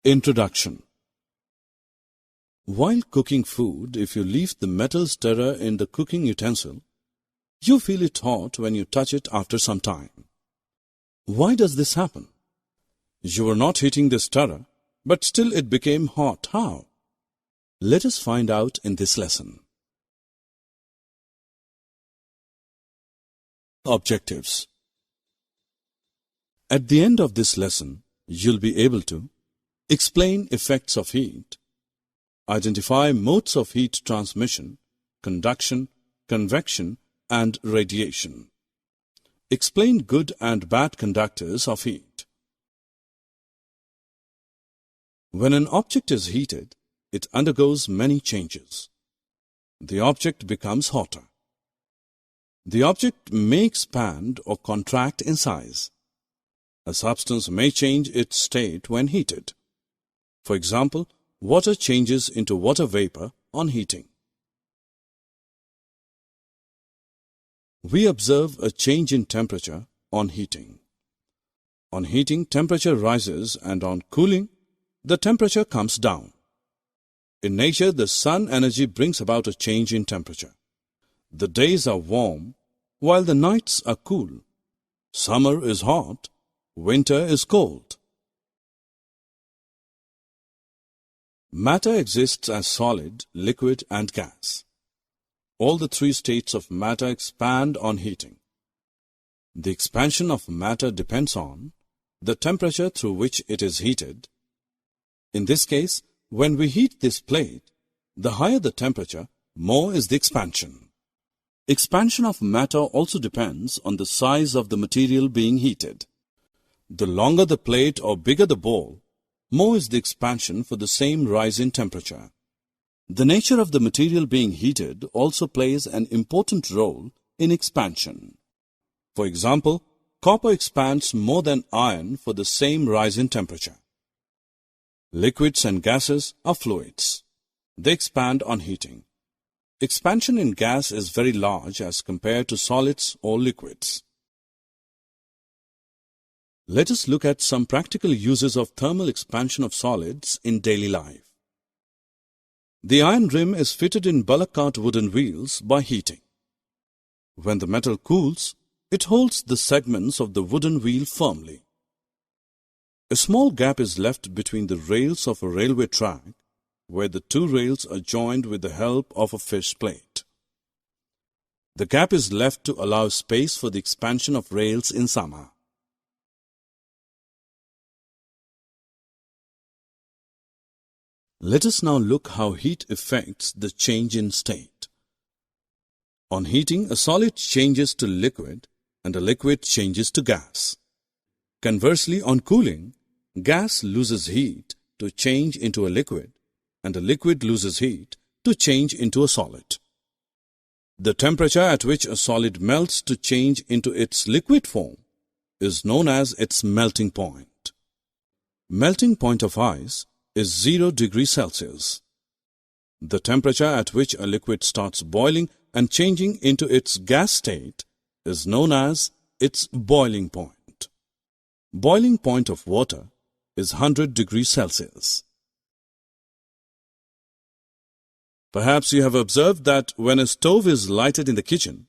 Introduction. While cooking food, if you leave the metal stirrer in the cooking utensil, you feel it hot when you touch it after some time. Why does this happen? You were not heating the stirrer, but still it became hot. How? Let us find out in this lesson. Objectives. At the end of this lesson, you'll be able to explain effects of heat, identify modes of heat transmission, conduction, convection, and radiation. Explain good and bad conductors of heat. When an object is heated, it undergoes many changes. The object becomes hotter. The object may expand or contract in size. A substance may change its state when heated. For example, water changes into water vapor on heating. We observe a change in temperature on heating. On heating, temperature rises, and on cooling, the temperature comes down. In nature, the sun energy brings about a change in temperature. The days are warm, while the nights are cool. Summer is hot, winter is cold. Matter exists as solid, liquid, and gas. All the three states of matter expand on heating. The expansion of matter depends on the temperature through which it is heated. In this case, when we heat this plate, the higher the temperature, more is the expansion. Expansion of matter also depends on the size of the material being heated. The longer the plate or bigger the bowl, more is the expansion for the same rise in temperature. The nature of the material being heated also plays an important role in expansion. For example, copper expands more than iron for the same rise in temperature. Liquids and gases are fluids. They expand on heating. Expansion in gas is very large as compared to solids or liquids. Let us look at some practical uses of thermal expansion of solids in daily life. The iron rim is fitted in bullock cart wooden wheels by heating. When the metal cools, it holds the segments of the wooden wheel firmly. A small gap is left between the rails of a railway track, where the two rails are joined with the help of a fish plate. The gap is left to allow space for the expansion of rails in summer. Let us now look how heat affects the change in state. On heating, a solid changes to liquid and a liquid changes to gas. Conversely, on cooling, gas loses heat to change into a liquid and a liquid loses heat to change into a solid. The temperature at which a solid melts to change into its liquid form is known as its melting point. Melting point of ice is 0 degrees Celsius. The temperature at which a liquid starts boiling and changing into its gas state is known as its boiling point. Boiling point of water is 100 degrees Celsius. Perhaps you have observed that when a stove is lighted in the kitchen,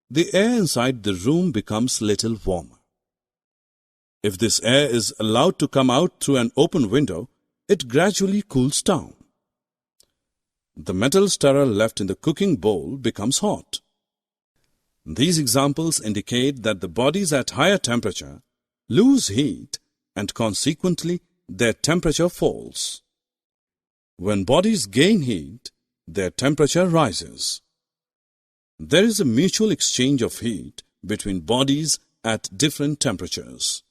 the air inside the room becomes little warmer. If this air is allowed to come out through an open window, it gradually cools down. The metal stirrer left in the cooking bowl becomes hot. These examples indicate that the bodies at higher temperature lose heat and consequently their temperature falls. When bodies gain heat, their temperature rises. There is a mutual exchange of heat between bodies at different temperatures.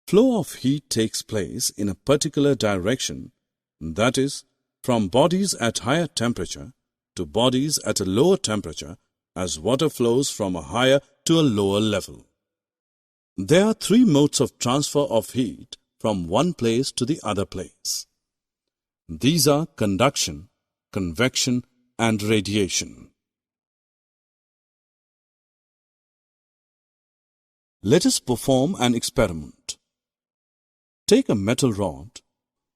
Flow of heat takes place in a particular direction, that is, from bodies at higher temperature to bodies at a lower temperature as water flows from a higher to a lower level. There are three modes of transfer of heat from one place to the other place. These are conduction, convection, and radiation. Let us perform an experiment. Take a metal rod,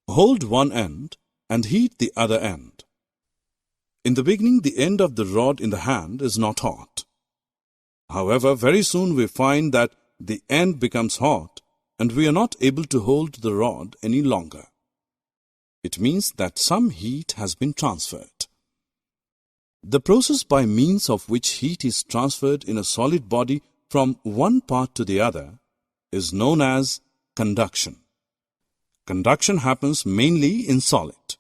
hold one end and heat the other end. In the beginning, the end of the rod in the hand is not hot. However, very soon we find that the end becomes hot and we are not able to hold the rod any longer. It means that some heat has been transferred. The process by means of which heat is transferred in a solid body from one part to the other is known as conduction. Conduction happens mainly in solid.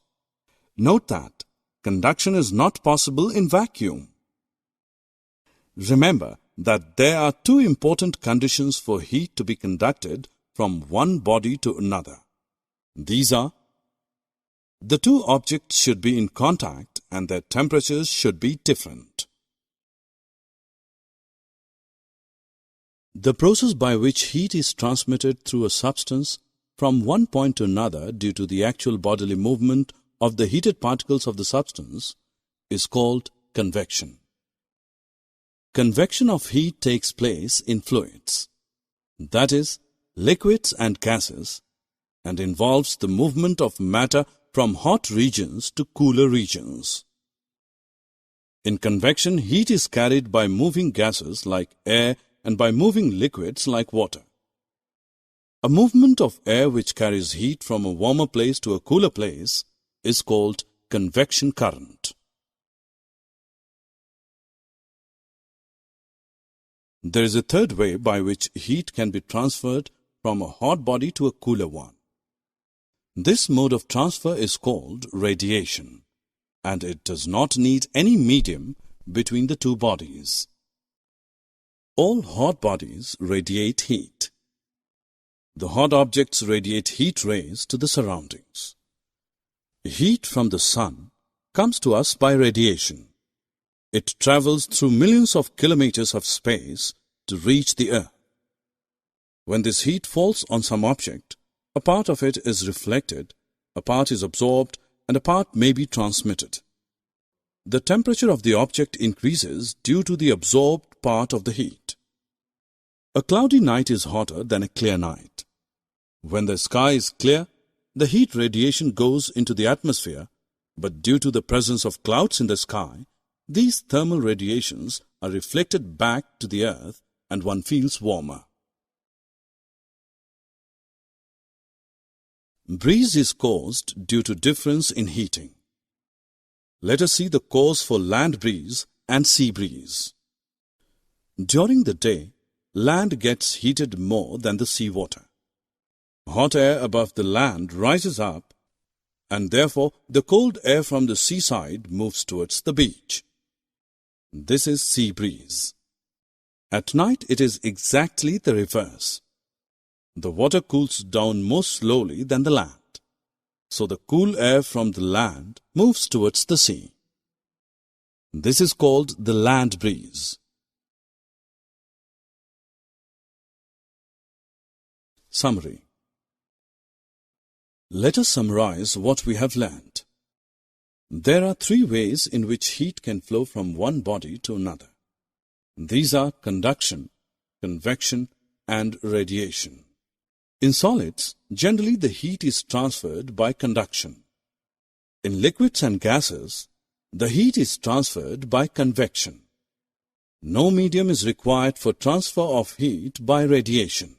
Note that conduction is not possible in vacuum. Remember that there are two important conditions for heat to be conducted from one body to another. These are: the two objects should be in contact and their temperatures should be different. The process by which heat is transmitted through a substance from one point to another due to the actual bodily movement of the heated particles of the substance is called convection. Convection of heat takes place in fluids, that is, liquids and gases, and involves the movement of matter from hot regions to cooler regions. In convection, heat is carried by moving gases like air and by moving liquids like water. A movement of air which carries heat from a warmer place to a cooler place is called convection current. There is a third way by which heat can be transferred from a hot body to a cooler one. This mode of transfer is called radiation, and it does not need any medium between the two bodies. All hot bodies radiate heat. The hot objects radiate heat rays to the surroundings. Heat from the sun comes to us by radiation. It travels through millions of kilometers of space to reach the earth. When this heat falls on some object, a part of it is reflected, a part is absorbed, and a part may be transmitted. The temperature of the object increases due to the absorbed part of the heat. A cloudy night is hotter than a clear night. When the sky is clear, the heat radiation goes into the atmosphere, but due to the presence of clouds in the sky, these thermal radiations are reflected back to the earth and one feels warmer. Breeze is caused due to difference in heating. Let us see the cause for land breeze and sea breeze. During the day, land gets heated more than the sea water. Hot air above the land rises up, and therefore the cold air from the seaside moves towards the beach. This is sea breeze. At night it is exactly the reverse. The water cools down more slowly than the land, so the cool air from the land moves towards the sea. This is called the land breeze. Summary. Let us summarize what we have learned. There are three ways in which heat can flow from one body to another. These are conduction, convection, and radiation. In solids, generally the heat is transferred by conduction. In liquids and gases, the heat is transferred by convection. No medium is required for transfer of heat by radiation.